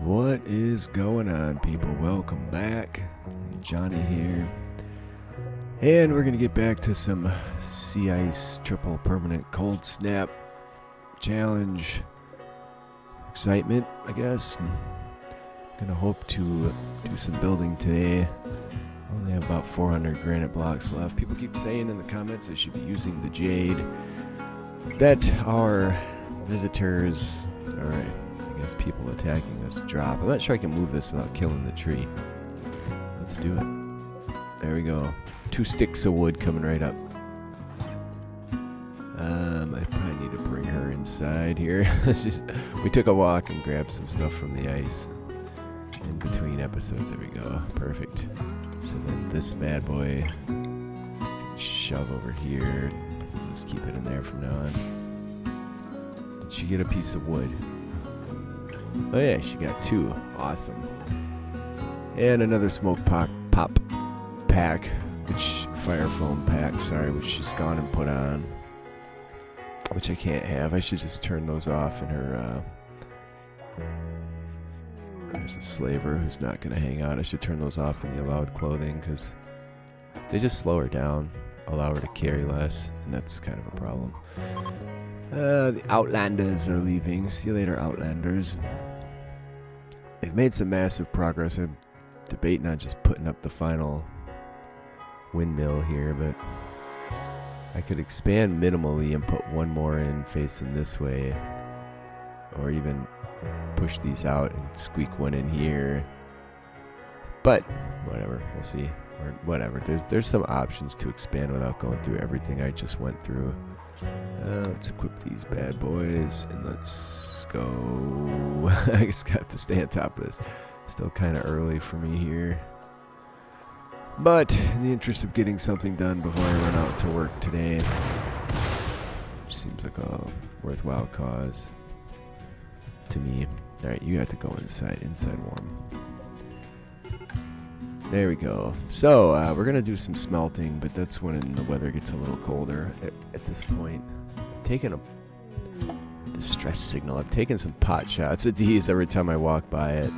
What is going on, people? Welcome back. Johnny here. And we're going to get back to some sea ice triple permanent cold snap challenge excitement, I guess. Going to hope to do some building today. Only have about 400 granite blocks left. People keep saying in the comments I should be using the jade that our visitors, alright, I guess people attacking us drop. I'm not sure I can move this without killing the tree. Let's do it. There we go. 2 sticks of wood coming right up. I probably need to bring her inside here. We took a walk and grabbed some stuff from the ice in between episodes. There we go. Perfect. So then this bad boy can shove over here. Just keep it in there from now on. Did she get a piece of wood? Oh yeah, she got 2. Awesome. And another smoke pop pack, which fire foam pack, sorry, which she's gone and put on. Which I can't have. I should just turn those off in her, there's a slaver who's not going to hang out. I should turn those off in the allowed clothing because they just slow her down, allow her to carry less, and that's kind of a problem. The Outlanders are leaving. See you later, Outlanders. They've made some massive progress. I'm debating on just putting up the final windmill here, but I could expand minimally and put one more in facing this way, or even push these out and squeak one in here. But whatever, we'll see. Or whatever. There's some options to expand without going through everything I just went through. Let's equip these bad boys and let's go. I just got to stay on top of this. Still kind of early for me here. But in the interest of getting something done before I run out to work today, seems like a worthwhile cause to me. Alright, you have to go inside warm. There we go. So, we're going to do some smelting, but that's when the weather gets a little colder at this point. I've taken a distress signal. I've taken some pot shots at these every time I walk by it.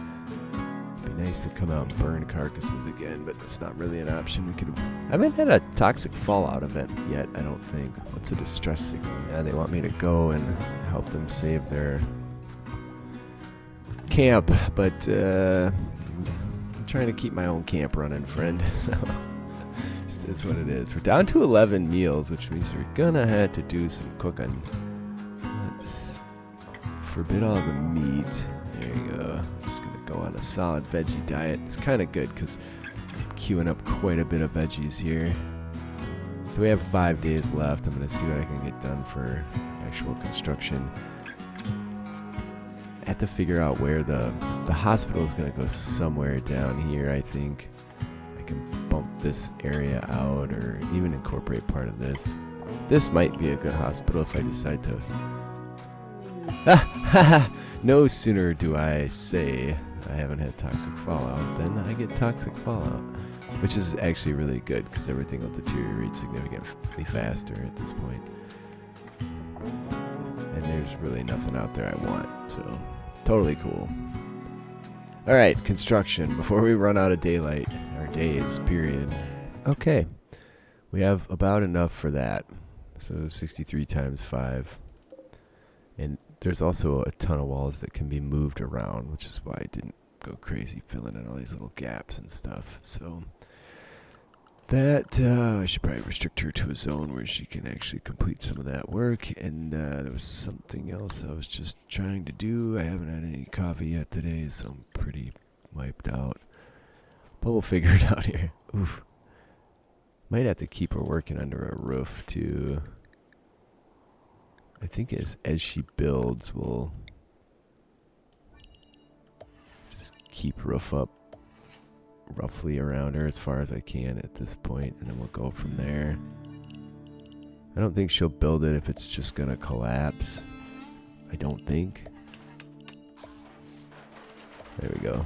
It'd be nice to come out and burn carcasses again, but that's not really an option. I haven't had a toxic fallout event yet, I don't think. What's a distress signal? Yeah, they want me to go and help them save their camp, but I'm trying to keep my own camp running, friend. So just is what it is. We're down to 11 meals, which means we're gonna have to do some cooking. Let's forbid all the meat. There you go. Just gonna go on a solid veggie diet. It's kind of good because I'm queuing up quite a bit of veggies here. So we have 5 days left. I'm gonna see what I can get done for actual construction. I have to figure out where the hospital is going to go somewhere down here. I think I can bump this area out or even incorporate part of this. This might be a good hospital if I decide to. No sooner do I say I haven't had toxic fallout than I get toxic fallout, which is actually really good because everything will deteriorate significantly faster at this point. And there's really nothing out there I want, so totally cool. Alright, construction. Before we run out of daylight, or days, period. Okay, we have about enough for that. So 63 times 5. And there's also a ton of walls that can be moved around, which is why I didn't go crazy filling in all these little gaps and stuff. So that, I should probably restrict her to a zone where she can actually complete some of that work. And there was something else I was just trying to do. I haven't had any coffee yet today, so I'm pretty wiped out. But we'll figure it out here. Oof. Might have to keep her working under a roof, too. I think as she builds, we'll just keep roof up roughly around her as far as I can at this point, and then we'll go from there. I don't think she'll build it if it's just gonna collapse. I don't think. There we go.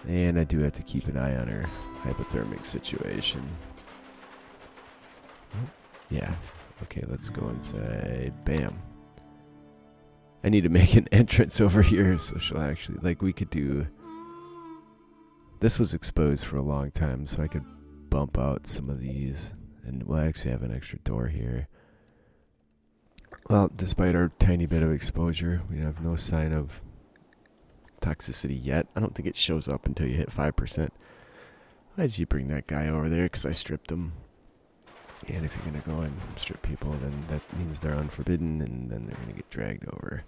And I do have to keep an eye on her hypothermic situation. Yeah. Okay, let's go inside. Bam. I need to make an entrance over here so she'll actually, like, we could do... This was exposed for a long time, so I could bump out some of these. And we'll actually have an extra door here. Well, despite our tiny bit of exposure, we have no sign of toxicity yet. I don't think it shows up until you hit 5%. Why did you bring that guy over there? Because I stripped him. And if you're going to go and strip people, then that means they're unforbidden, and then they're going to get dragged over.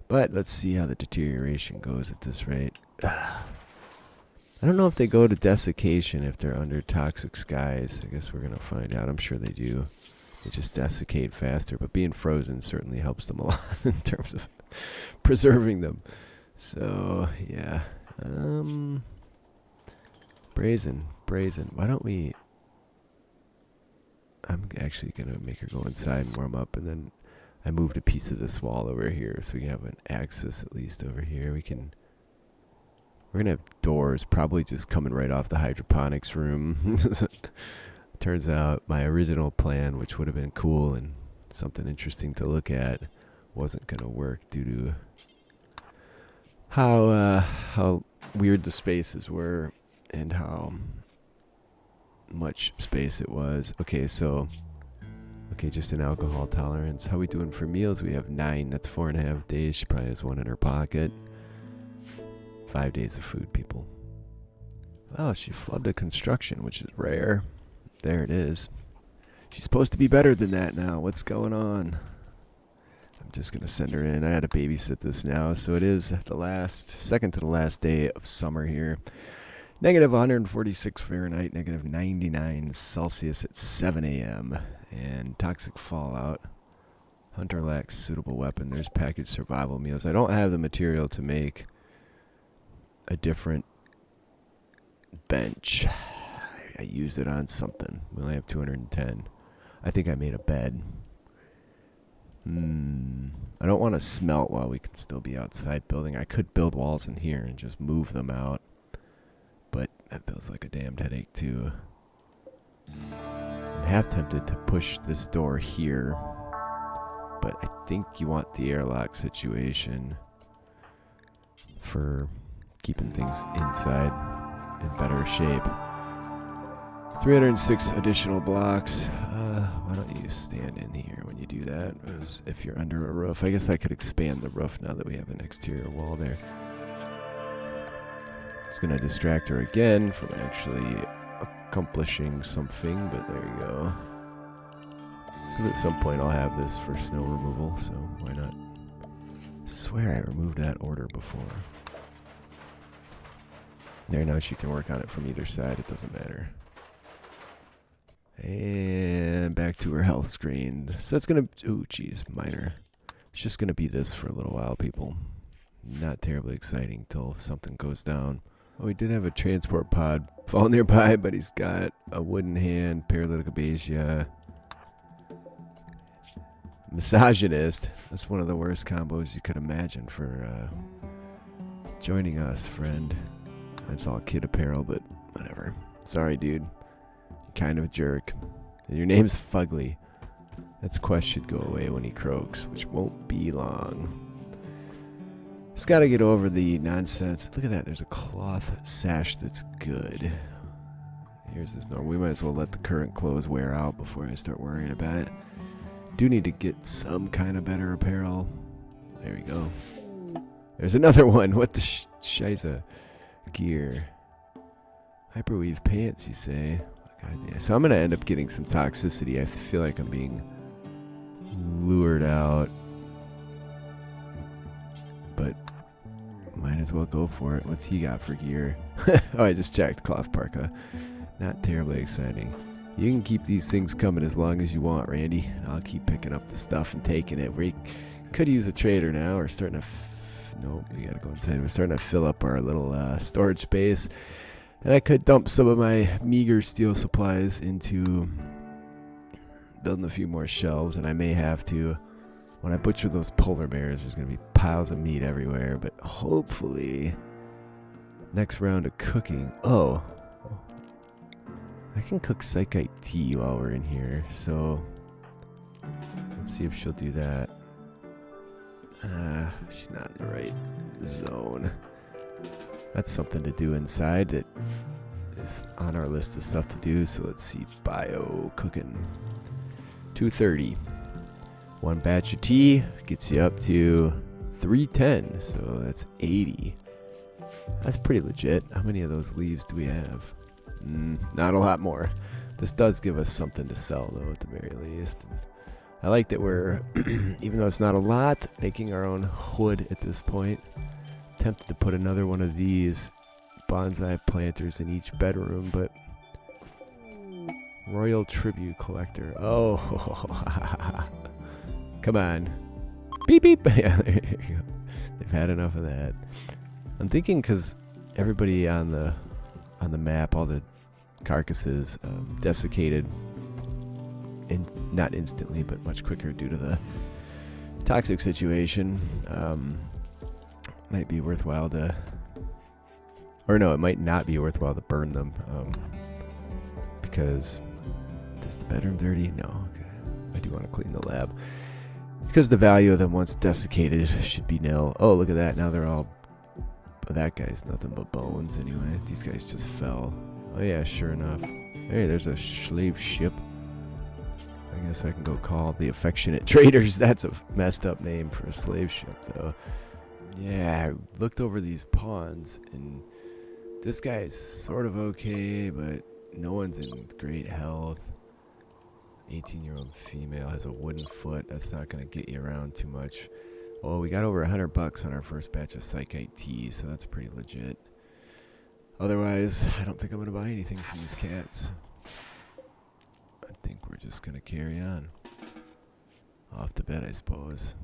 But let's see how the deterioration goes at this rate. I don't know if they go to desiccation if they're under toxic skies. I guess we're going to find out. I'm sure they do. They just desiccate faster. But being frozen certainly helps them a lot in terms of preserving them. So, yeah. Brazen. Why don't we... I'm actually going to make her go inside and warm up. And then I moved a piece of this wall over here so we can have an access at least over here. We're going to have doors probably just coming right off the hydroponics room. Turns out my original plan, which would have been cool and something interesting to look at, wasn't going to work due to how weird the spaces were and how much space it was. Okay, so just an alcohol tolerance. How we doing for meals? We have 9. That's 4.5 days. She probably has 1 in her pocket. 5 days of food, people. Oh, she flubbed a construction, which is rare. There it is. She's supposed to be better than that now. What's going on? I'm just going to send her in. I had to babysit this now. So it is the second to the last day of summer here. Negative 146 Fahrenheit, negative 99 Celsius at 7 a.m. And toxic fallout. Hunter lacks suitable weapon. There's packaged survival meals. I don't have the material to make a different bench. I used it on something. We only have 210. I think I made a bed. I don't want to smelt while we can still be outside building. I could build walls in here and just move them out. But that feels like a damned headache too. I'm half tempted to push this door here. But I think you want the airlock situation for keeping things inside in better shape. 306 additional blocks. Why don't you stand in here when you do that? As if you're under a roof. I guess I could expand the roof now that we have an exterior wall there. It's going to distract her again from actually accomplishing something, but there you go. Because at some point I'll have this for snow removal, so why not? I swear I removed that order before. There, now she can work on it from either side. It doesn't matter. And back to her health screen. So it's going to... Ooh, geez, minor. It's just going to be this for a little while, people. Not terribly exciting till something goes down. Oh, we did have a transport pod fall nearby, but he's got a wooden hand, paralytic abasia, misogynist. That's one of the worst combos you could imagine for joining us, friend. That's all kid apparel, but whatever. Sorry, dude. You're kind of a jerk. And your name's Fugly. That's quest should go away when he croaks, which won't be long. Just gotta get over the nonsense. Look at that. There's a cloth sash that's good. Here's this norm. We might as well let the current clothes wear out before I start worrying about it. Do need to get some kind of better apparel. There we go. There's another one. What the shiza? Gear. Hyperweave pants, you say? God, yeah. So I'm going to end up getting some toxicity. I feel like I'm being lured out. But might as well go for it. What's he got for gear? Oh, I just checked. Cloth parka. Not terribly exciting. You can keep these things coming as long as you want, Randy. I'll keep picking up the stuff and taking it. We could use a trader now. We're starting to... Nope, we gotta go inside. We're starting to fill up our little storage space. And I could dump some of my meager steel supplies into building a few more shelves. And I may have to... When I butcher those polar bears, there's going to be piles of meat everywhere. But hopefully... Next round of cooking... Oh... I can cook psychite tea while we're in here, so let's see if she'll do that. She's not in the right zone. That's something to do inside that is on our list of stuff to do. So let's see. Bio cooking. 230. One batch of tea gets you up to 310. So that's 80. That's pretty legit. How many of those leaves do we have? Not a lot more. This does give us something to sell, though, at the very least. And I like that we're, even though it's not a lot, making our own wood at this point. Tempted to put another one of these bonsai planters in each bedroom, but Royal Tribute Collector. Oh, come on. Beep, beep. Yeah, there you go. They've had enough of that. I'm thinking because everybody on the map, all the carcasses desiccated, not instantly, but much quicker due to the toxic situation. Might be worthwhile to, or no, it might not be worthwhile to burn them, because is the bedroom dirty? No. Okay. I do want to clean the lab because the value of them once desiccated should be nil. Oh, look at that! Now they're all. That guy's nothing but bones anyway. These guys just fell. Oh yeah, sure enough. Hey, there's a slave ship. I guess I can go call the Affectionate Traders. That's a messed up name for a slave ship, though. Yeah, I looked over these pawns, and this guy's sort of okay, but no one's in great health. 18-year-old female has a wooden foot. That's not going to get you around too much. Oh, we got over $100 on our first batch of Psychite tea, so that's pretty legit. Otherwise, I don't think I'm going to buy anything from these cats. I think we're just going to carry on. Off to bed, I suppose.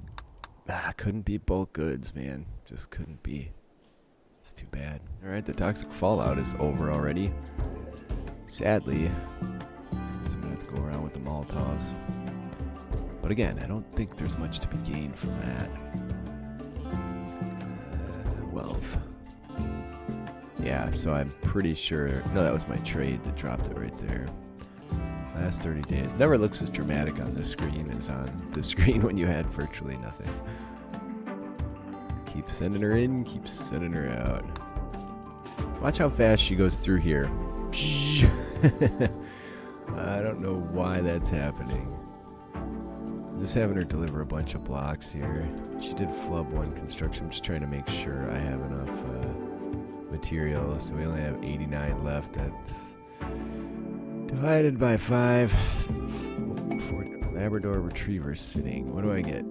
Couldn't be bulk goods, man. Just couldn't be. It's too bad. Alright, the toxic fallout is over already. Sadly, I'm going to have to go around with the Molotovs. But again, I don't think there's much to be gained from that. Wealth. Yeah, so I'm pretty sure... No, that was my trade that dropped it right there. Last 30 days. Never looks as dramatic on this screen as on the screen when you had virtually nothing. Keep sending her in, keep sending her out. Watch how fast she goes through here. I don't know why that's happening. I'm just having her deliver a bunch of blocks here. She did flub one construction. I'm just trying to make sure I have enough material. So we only have 89 left. That's divided by 5. 40. Labrador Retriever sitting. What do I get?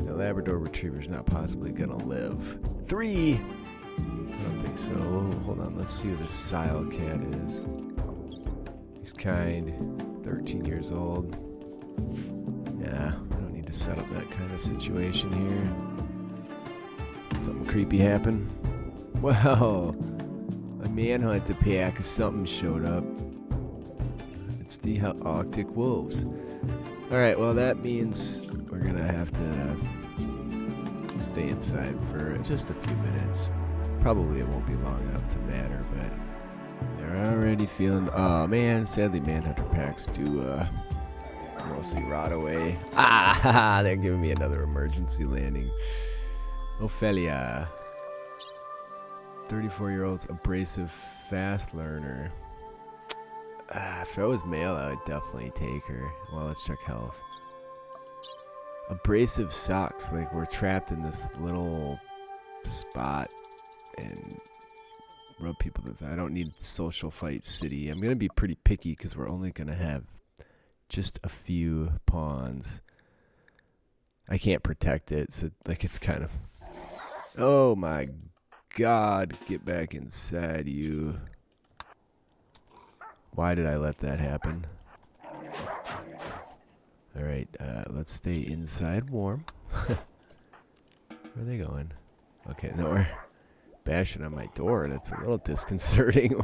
The Labrador Retriever's not possibly gonna live. 3! I don't think so. Oh, hold on. Let's see who this Sile cat is. He's kind. 13 years old. Nah, we don't need to set up that kind of situation here. Something creepy happened. Well, a manhunt to pack. Something showed up. It's the Arctic wolves. Alright, well that means we're gonna have to stay inside for just a few minutes. Probably it won't be long enough to matter, but they're already feeling... Oh man, sadly manhunter packs do mostly rot away. Ah, they're giving me another emergency landing. Ophelia. 34-year-old abrasive fast learner. If I was male, I would definitely take her. Well, let's check health. Abrasive socks. Like, we're trapped in this little spot and rub people to that. I don't need social fight city. I'm going to be pretty picky because we're only going to have just a few pawns. I can't protect it, so like it's kind of... Oh my god, get back inside you. Why did I let that happen? Alright, let's stay inside warm. Where are they going? Okay, no, we're bashing on my door. That's a little disconcerting.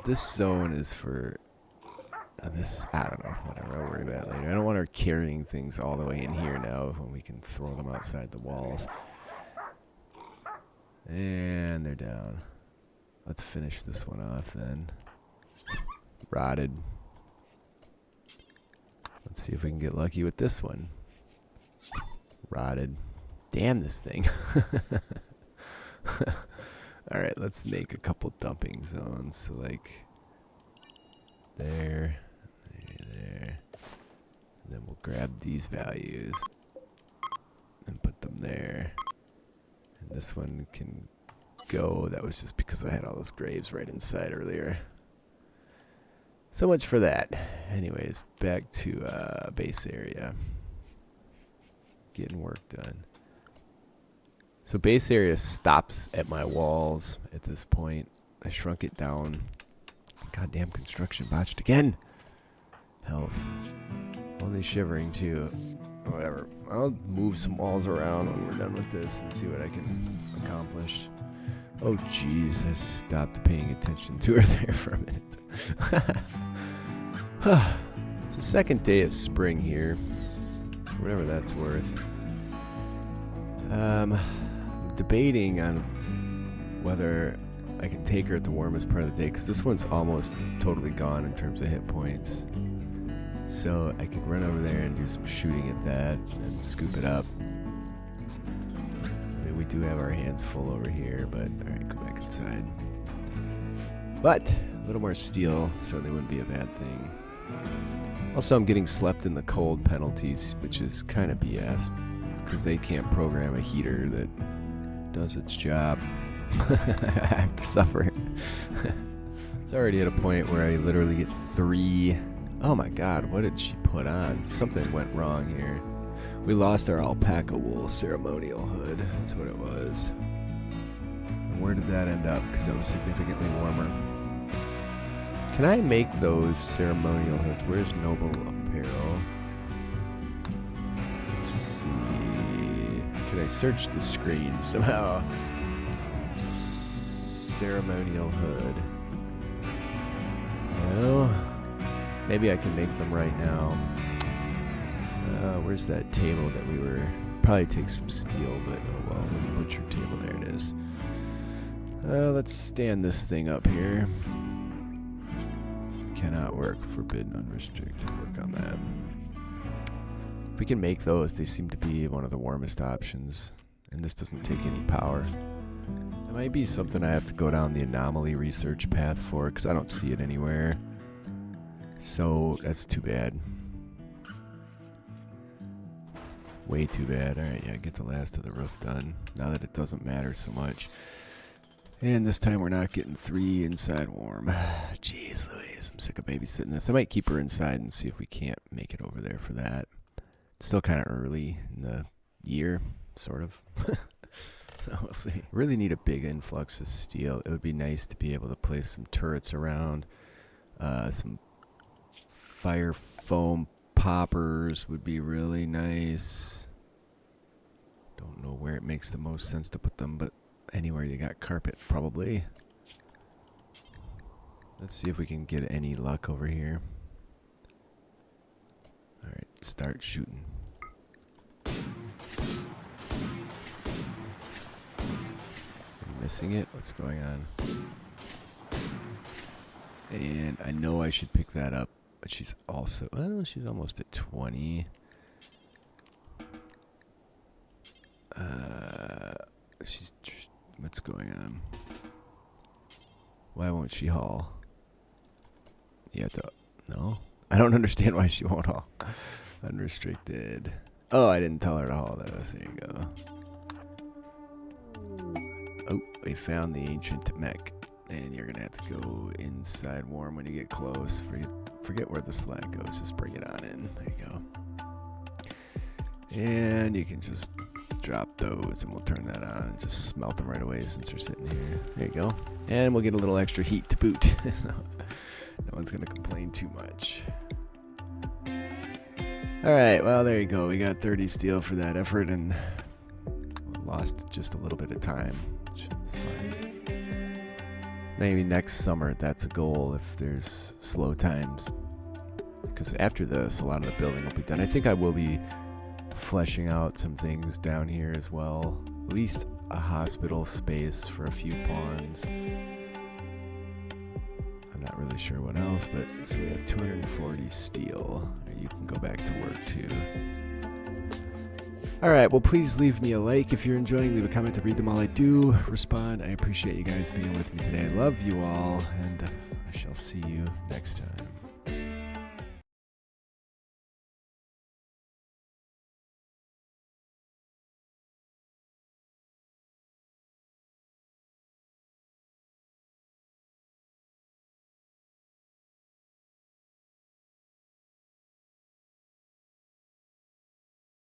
This zone is for this. I don't know. Whatever. I'll worry about it later. I don't want her carrying things all the way in here now when we can throw them outside the walls. And they're down. Let's finish this one off then. Rotted. Let's see if we can get lucky with this one. rotted. Damn this thing. Alright, let's make a couple dumping zones. So like there, there. And then we'll grab these values and put them there. And this one can go. That was just because I had all those graves right inside earlier. So much for that. Anyways, back to base area. Getting work done. So base area stops at my walls at this point. I shrunk it down. Goddamn construction botched again. Health. Only shivering too. Whatever. I'll move some walls around when we're done with this and see what I can accomplish. Oh jeez, I stopped paying attention to her there for a minute. It's the second day of spring here, for whatever that's worth. I'm debating on whether I can take her at the warmest part of the day, because this one's almost totally gone in terms of hit points. So I could run over there and do some shooting at that and scoop it up. I mean, we do have our hands full over here, but alright, go back inside. But a little more steel certainly wouldn't be a bad thing. Also, I'm getting slept in the cold penalties, which is kind of BS, because they can't program a heater that does its job. I have to suffer. It's already at a point where I literally get 3. Oh my god, what did she put on? Something went wrong here. We lost our alpaca wool ceremonial hood. That's what it was. And where did that end up? Because that was significantly warmer. Can I make those ceremonial hoods? Where's Noble Apparel? Let's see. Can I search the screen somehow? Ceremonial hood. No. Maybe I can make them right now. Where's that table that we were... Probably take some steel, but oh well. Butcher table, there it is. Let's stand this thing up here. Cannot work. Forbidden, unrestricted. Work on that. If we can make those, they seem to be one of the warmest options. And this doesn't take any power. It might be something I have to go down the anomaly research path for, because I don't see it anywhere. So, that's too bad. Way too bad. Alright, yeah, get the last of the roof done. Now that it doesn't matter so much. And this time we're not getting 3 inside warm. Jeez Louise, I'm sick of babysitting this. I might keep her inside and see if we can't make it over there for that. It's still kind of early in the year, sort of. So we'll see. Really need a big influx of steel. It would be nice to be able to place some turrets around. Some fire foam poppers would be really nice. Don't know where it makes the most sense to put them, but anywhere you got carpet, probably. Let's see if we can get any luck over here. Alright, start shooting. Missing it? What's going on? And I know I should pick that up, but she's also... Well, she's almost at 20. She's... What's going on? Why won't she haul? You have to... No? I don't understand why she won't haul. Unrestricted. Oh, I didn't tell her to haul those. There you go. Oh, we found the ancient mech. And you're gonna have to go inside warm when you get close. Forget where the slack goes. Just bring it on in. There you go. And you can just drop those and we'll turn that on and just smelt them right away since they're sitting here. There you go. And we'll get a little extra heat to boot. No one's gonna complain too much. Alright, well there you go. We got 30 steel for that effort and lost just a little bit of time, which is fine. Maybe next summer that's a goal if there's slow times. Because after this, a lot of the building will be done. I think I will be fleshing out some things down here as well. At least a hospital space for a few pawns. I'm not really sure what else, but so we have 240 steel. You can go back to work too. Alright, well please leave me a like if you're enjoying, leave a comment to read them all. I do respond. I appreciate you guys being with me today. I love you all, and I shall see you next time.